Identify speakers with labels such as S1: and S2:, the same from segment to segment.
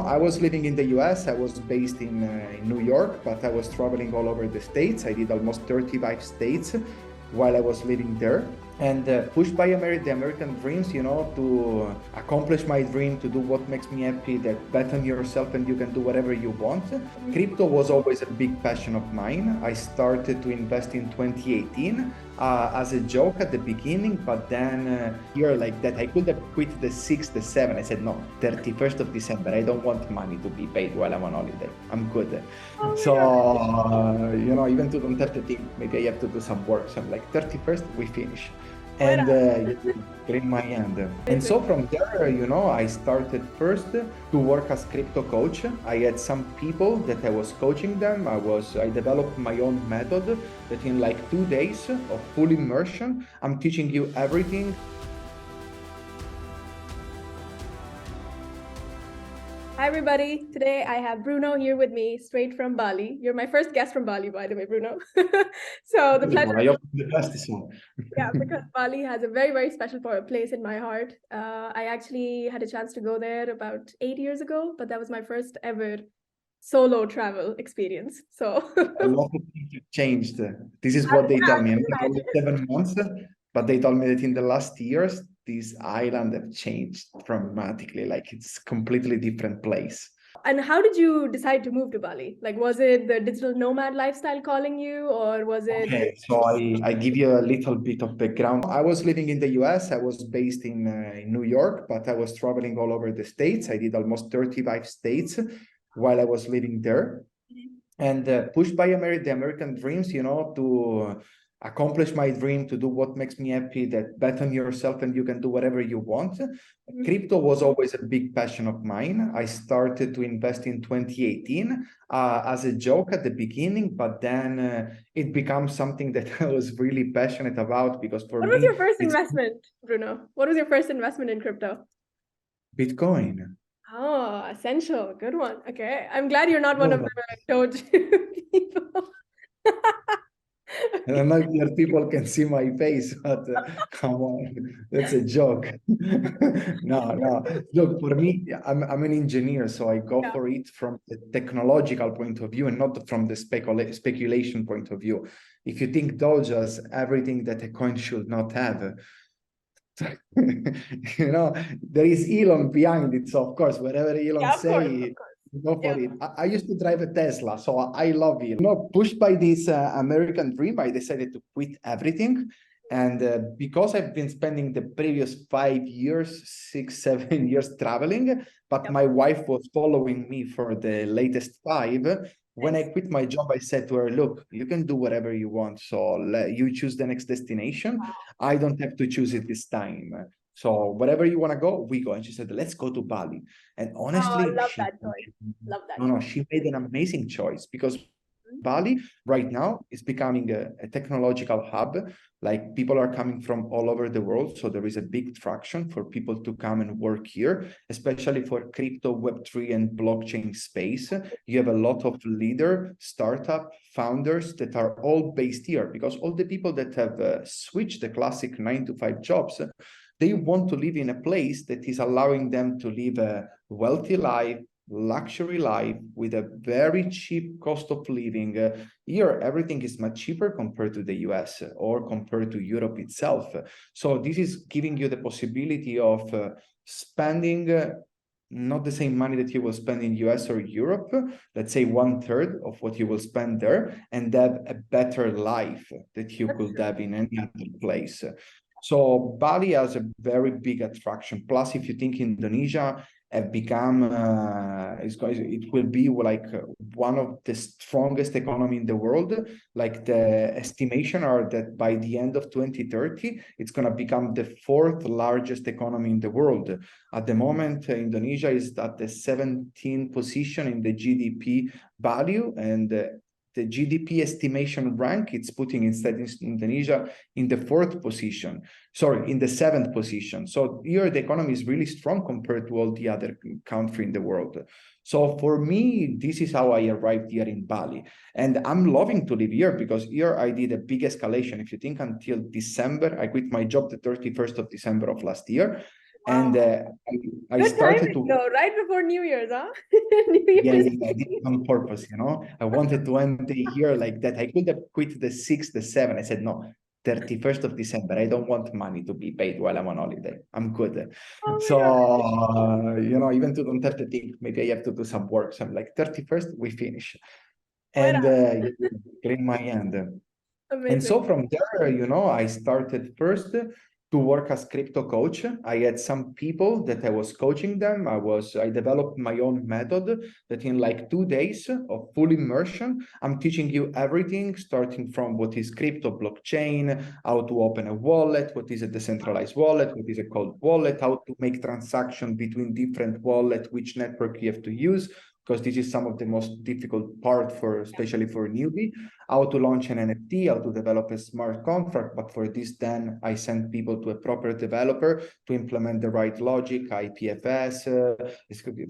S1: I was living in the US. I was based in New York, but I was traveling all over the states. I did almost 35 states while I was living there. And pushed by the American dreams, to accomplish my dream, to do what makes me happy, that bet on yourself and you can do whatever you want. Crypto was always a big passion of mine. I started to invest in 2018 as a joke at the beginning, but then here like that, I could have quit the 6th, the 7th. I said, no, 31st of December, I don't want money to be paid while I'm on holiday. I'm good. Even to don't have to think, maybe I have to do some work. So I'm like, 31st, we finish. And in my hand. And so from there, I started first to work as crypto coach. I had some people that I was coaching them. I developed my own method that in like 2 days of full immersion, I'm teaching you everything.
S2: Hi everybody, today I have Bruno here with me, straight from Bali. You're my first guest from Bali, by the way, Bruno. So the pleasure.
S1: I hope the best is one.
S2: Yeah, because Bali has a very, very special place in my heart. I actually had a chance to go there about 8 years ago, but that was my first ever solo travel experience. So
S1: a lot of things have changed. This is what they tell me. I'm only 7 months, but they told me that in the last years, this island have changed dramatically. Like it's completely different place.
S2: And how did you decide to move to Bali? Like, was it the digital nomad lifestyle calling you, or was it?
S1: Okay, so I give you a little bit of background. I was living in the US. I was based in New York, but I was traveling all over the states. I did almost 35 states while I was living there. And pushed by the American dreams, to accomplish my dream, to do what makes me happy, that bet on yourself and you can do whatever you want. Crypto was always a big passion of mine. I started to invest in 2018 as a joke at the beginning, but then it becomes something that I was really passionate about because for me—
S2: What was your first investment, Bruno? What was your first investment in crypto?
S1: Bitcoin.
S2: Oh, essential. Good one. Okay. I'm glad you're not one of the Doge people.
S1: I don't know if your people can see my face, but come on, that's a joke. No. Look, for me, I'm an engineer, so I go for it from the technological point of view and not from the speculation point of view. If you think Doge has everything that a coin should not have, there is Elon behind it. So of course, whatever Elon say, go for it. I used to drive a Tesla, so I love it. Pushed by this American dream, I decided to quit everything. And because I've been spending the previous 5 years, 6, 7 years traveling, but my wife was following me for the latest 5. When I quit my job, I said to her, look, you can do whatever you want. So you choose the next destination. I don't have to choose it this time. So wherever you want to go, we go. And she said, let's go to Bali. And honestly,
S2: I love that choice. Love that.
S1: No, she made an amazing choice because Bali right now is becoming a technological hub. Like people are coming from all over the world. So there is a big traction for people to come and work here, especially for crypto, Web3 and blockchain space. You have a lot of leader startup founders that are all based here because all the people that have switched the classic 9-to-5 jobs, they want to live in a place that is allowing them to live a wealthy life, luxury life with a very cheap cost of living. Here, everything is much cheaper compared to the US or compared to Europe itself. So this is giving you the possibility of spending not the same money that you will spend in US or Europe, let's say 1/3 of what you will spend there, and have a better life that you could have in any other place. So Bali has a very big attraction. Plus, if you think Indonesia have become, it will be like one of the strongest economy in the world. Like the estimation are that by the end of 2030, it's going to become the 4th largest economy in the world. At the moment, Indonesia is at the 17th position in the GDP value, and the GDP estimation rank, it's putting instead Indonesia in the 4th position. Sorry, in the 7th position. So here the economy is really strong compared to all the other countries in the world. So for me, this is how I arrived here in Bali. And I'm loving to live here because here I did a big escalation. If you think until December, I quit my job the 31st of December of last year. And I
S2: Good
S1: started
S2: timing,
S1: to
S2: though, right before New Year's, huh? New
S1: yeah,
S2: Year's.
S1: I did it on purpose, you know. I wanted to end the year like that. I could have quit the 6th, the 7th. I said, no, 31st of December. I don't want money to be paid while I'm on holiday. I'm good.
S2: Oh my
S1: So,
S2: God.
S1: you know, even to don't have to think, maybe I have to do some work. So I'm like, 31st, we finish.
S2: Why
S1: And
S2: not?
S1: clean my end. And
S2: Amazing.
S1: so from there, you know, I started first to work as crypto coach. I had some people that I was coaching them. I developed my own method that in like 2 days of full immersion, I'm teaching you everything, starting from what is crypto, blockchain, how to open a wallet, what is a decentralized wallet, what is a cold wallet, how to make transaction between different wallets, which network you have to use, because this is some of the most difficult part for, especially for a newbie, how to launch an NFT, how to develop a smart contract. But for this, then I send people to a proper developer to implement the right logic, IPFS,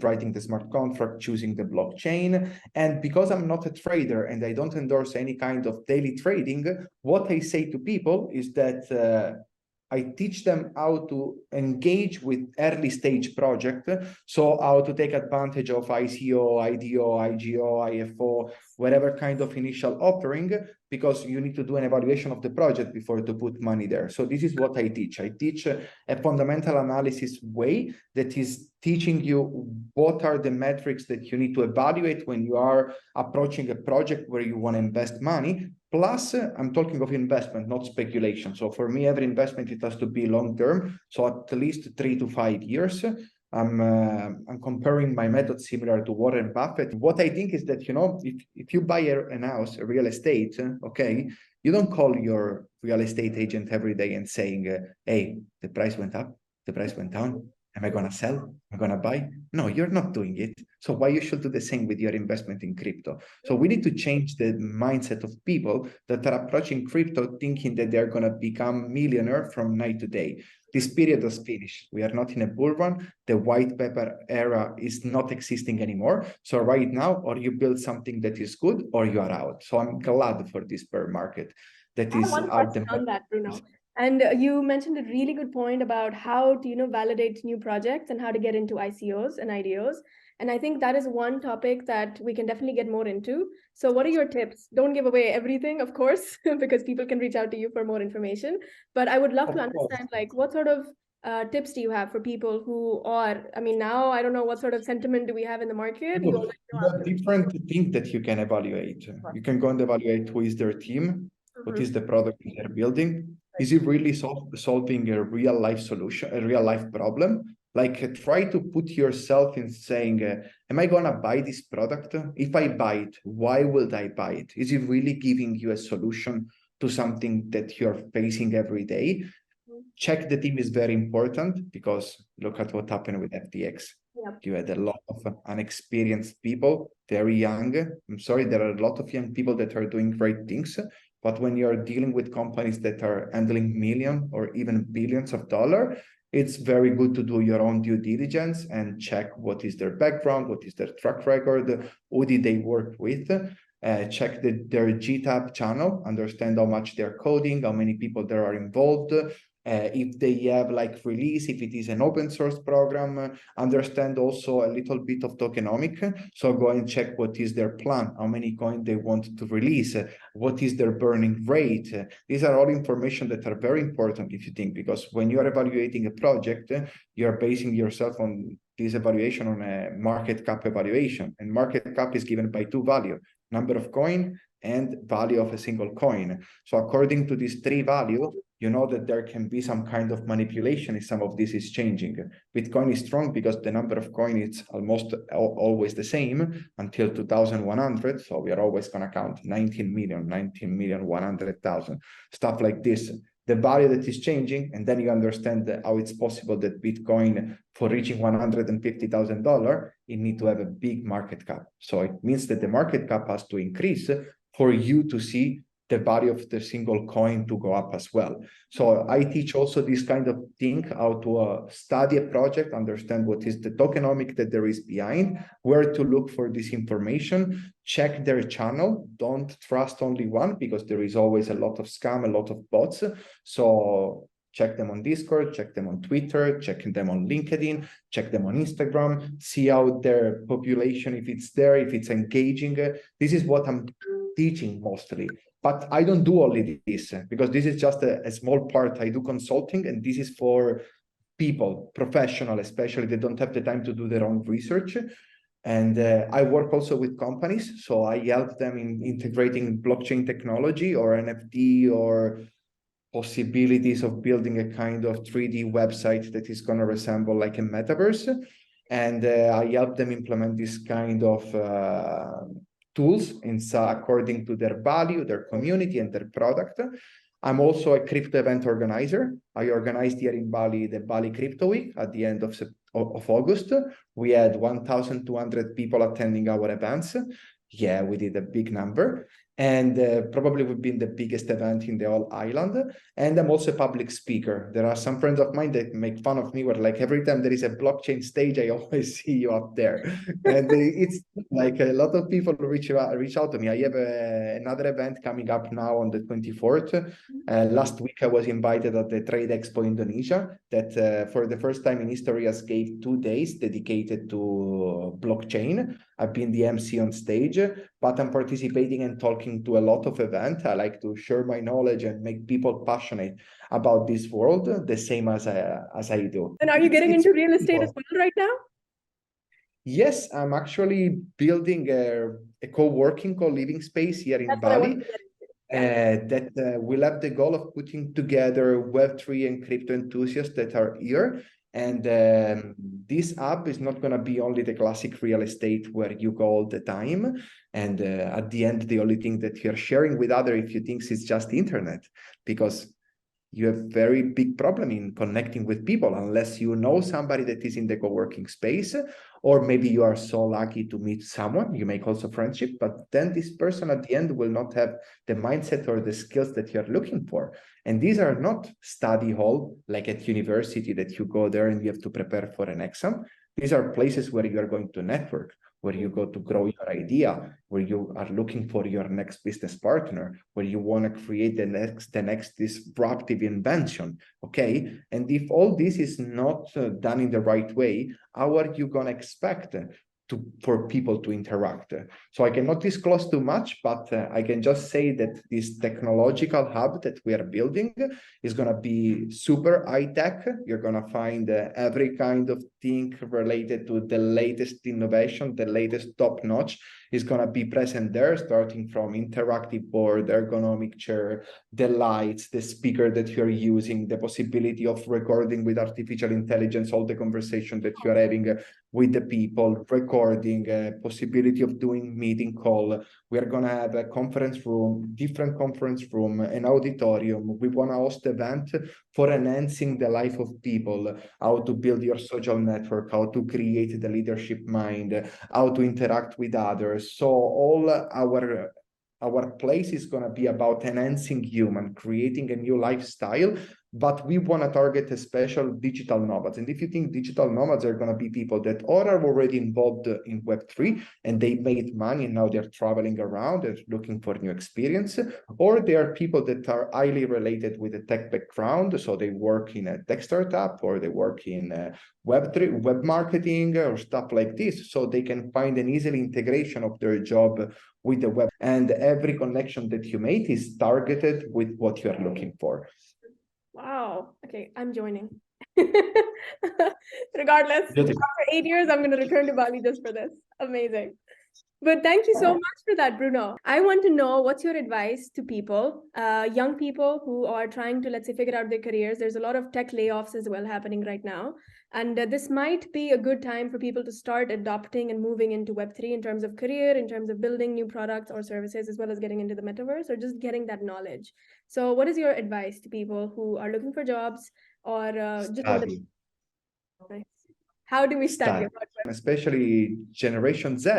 S1: writing the smart contract, choosing the blockchain. And because I'm not a trader and I don't endorse any kind of daily trading, what I say to people is that I teach them how to engage with early stage project. So how to take advantage of ICO, IDO, IGO, IFO, whatever kind of initial offering, because you need to do an evaluation of the project before to put money there. So this is what I teach. I teach a fundamental analysis way that is teaching you what are the metrics that you need to evaluate when you are approaching a project where you want to invest money. Plus, I'm talking of investment, not speculation. So for me, every investment, it has to be long-term. So at least 3 to 5 years. I'm comparing my method similar to Warren Buffett. What I think is that, you know, if you buy an house, a real estate, okay, you don't call your real estate agent every day and saying, hey, the price went up, the price went down. Am I going to sell? Am I going to buy? No, you're not doing it. So why you should do the same with your investment in crypto? So we need to change the mindset of people that are approaching crypto thinking that they're going to become millionaire from night to day. This period has finished. We are not in a bull run. The white paper era is not existing anymore. So right now, or you build something that is good or you are out. So I'm glad for this bear market that
S2: I have
S1: is
S2: one
S1: out
S2: question
S1: there.
S2: on that, Bruno. And you mentioned a really good point about how to, validate new projects and how to get into ICOs and IDOs. And I think that is one topic that we can definitely get more into. So what are your tips? Don't give away everything, of course, because people can reach out to you for more information. But I would love to understand, like, what sort of tips do you have for people who are, I mean, now I don't know what sort of sentiment do we have in the market. You already know
S1: There are different things that you can evaluate. You can go and evaluate who is their team, what is the product they're building. Is it really solving a real life solution, a real life problem? Like try to put yourself in saying, am I going to buy this product? If I buy it, why will I buy it? Is it really giving you a solution to something that you're facing every day? Check the team is very important, because look at what happened with FTX.
S2: Yep.
S1: You had a lot of unexperienced people, very young. I'm sorry, there are a lot of young people that are doing great things. But when you're dealing with companies that are handling millions or even billions of dollars, it's very good to do your own due diligence and check what is their background, what is their track record, who did they work with. Check their GitHub channel, understand how much they're coding, how many people there are involved. If they have like release, if it is an open source program, understand also a little bit of tokenomic. So go and check what is their plan, how many coins they want to release, what is their burning rate. These are all information that are very important if you think, because when you are evaluating a project, you're basing yourself on this evaluation on a market cap evaluation, and market cap is given by two values: number of coin and value of a single coin. So according to these three values, you know that there can be some kind of manipulation if some of this is changing. Bitcoin is strong because the number of coin is almost always the same until 2100. So we are always going to count 19 million, 100,000, stuff like this. The value that is changing, and then you understand how it's possible that Bitcoin, for reaching $150,000, it needs to have a big market cap. So it means that the market cap has to increase for you to see the value of the single coin to go up as well. So I teach also this kind of thing, how to study a project, understand what is the tokenomic that there is behind, where to look for this information, check their channel. Don't trust only one, because there is always a lot of scam, a lot of bots. So check them on Discord, check them on Twitter, check them on LinkedIn, check them on Instagram, see how their population, if it's there, if it's engaging. This is what I'm teaching mostly. But I don't do only this, because this is just a small part. I do consulting, and this is for people, professional especially, they don't have the time to do their own research. And I work also with companies, so I help them in integrating blockchain technology or NFT or possibilities of building a kind of 3D website that is going to resemble like a metaverse. And I help them implement this kind of tools according to their value, their community, and their product. I'm also a crypto event organizer. I organized here in Bali the Bali Crypto Week at the end of August. We had 1,200 people attending our events. Yeah, we did a big number. And probably we've been the biggest event in the whole island. And I'm also a public speaker. There are some friends of mine that make fun of me, where like every time there is a blockchain stage, I always see you up there. And it's like a lot of people reach out to me. I have another event coming up now on the 24th. Last week, I was invited at the Trade Expo Indonesia, that for the first time in history has gave 2 days dedicated to blockchain. I've been the MC on stage, but I'm participating and talking to a lot of events. I like to share my knowledge and make people passionate about this world, the same as I do.
S2: And are you getting into real estate as well right now?
S1: Yes, I'm actually building a co-working, co-living space here in Bali. That will have the goal of putting together Web3 and crypto enthusiasts that are here. And this app is not going to be only the classic real estate where you go all the time. And at the end, the only thing that you're sharing with others, if you think it's just internet, because you have very big problem in connecting with people unless you know somebody that is in the co-working space, or maybe you are so lucky to meet someone, you make also friendship, but then this person at the end will not have the mindset or the skills that you're looking for. And these are not study hall, like at university that you go there and you have to prepare for an exam. These are places where you are going to network, where you go to grow your idea, where you are looking for your next business partner, where you want to create the next disruptive invention, okay? And if all this is not done in the right way, how are you going to expect for people to interact? So I cannot disclose too much, but I can just say that this technological hub that we are building is going to be super high tech. You're going to find every kind of thing related to the latest innovation, the latest top notch is going to be present there, starting from interactive board, ergonomic chair, the lights, the speaker that you're using, the possibility of recording with artificial intelligence all the conversation that you're having with the people, recording, possibility of doing meeting call. We are going to have a conference room, different conference room, an auditorium. We want to host event for enhancing the life of people, how to build your social network, how to create the leadership mind, how to interact with others. So all our place is going to be about enhancing human, creating a new lifestyle, but we want to target a special digital nomads. And if you think digital nomads are going to be people that are already involved in Web3 and they made money and now they're traveling around and looking for new experience, or they are people that are highly related with a tech background, so they work in a tech startup or they work in Web3, web marketing or stuff like this, so they can find an easy integration of their job with the web. And every connection that you make is targeted with what you are looking for.
S2: Wow. Okay, I'm joining. Regardless,
S1: Beautiful.
S2: after 8 years, I'm going to return to Bali just for this. Amazing. But thank you so much for that, Bruno. I want to know, what's your advice to people, young people who are trying to, let's say, figure out their careers. There's a lot of tech layoffs as well happening right now. And this might be a good time for people to start adopting and moving into Web3 in terms of career, in terms of building new products or services, as well as getting into the metaverse or just getting that knowledge. So what is your advice to people who are looking for jobs or just want to... How do we study?
S1: Especially Generation Z,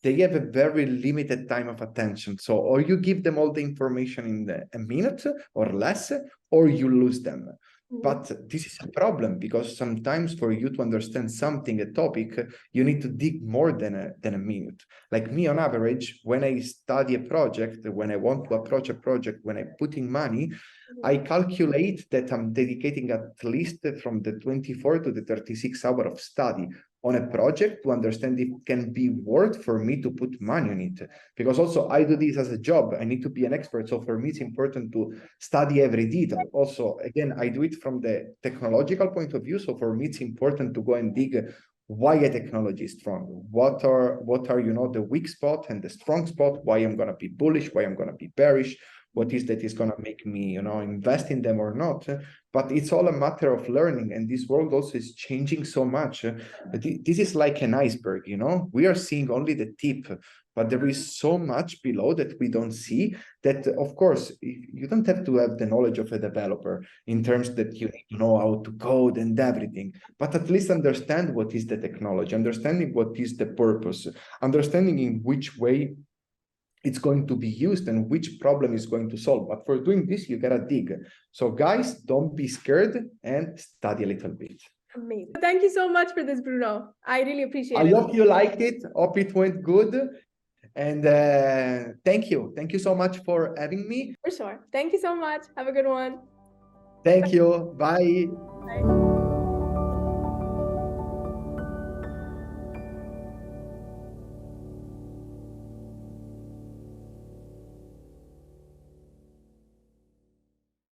S1: they have a very limited time of attention. So or you give them all the information in a minute or less, or you lose them. But this is a problem because sometimes for you to understand something, a topic, you need to dig more than a minute. Like me, on average, when I study a project, when I want to approach a project, when I put in money, I calculate that I'm dedicating at least from the 24 to the 36 hours of study on a project to understand if it can be worth for me to put money on it. Because also I do this as a job. I need to be an expert. So for me, it's important to study every detail. Also, again, I do it from the technological point of view. So for me, it's important to go and dig why a technology is strong. What are the weak spot and the strong spot, why I'm going to be bullish, why I'm going to be bearish, what is that is going to make me, invest in them or not. But it's all a matter of learning. And this world also is changing so much. This is like an iceberg, we are seeing only the tip, but there is so much below that we don't see that, of course, you don't have to have the knowledge of a developer in terms that you need to know how to code and everything, but at least understand what is the technology, understanding what is the purpose, understanding in which way it's going to be used and which problem is going to solve. But for doing this, you gotta dig. So guys, don't be scared and study a little bit.
S2: Amazing. Thank you so much for this, Bruno. I really appreciate it.
S1: I hope you liked it. Hope it went good. And thank you. Thank you so much for having me.
S2: For sure. Thank you so much. Have a good one.
S1: Thank you. Bye.
S2: Bye.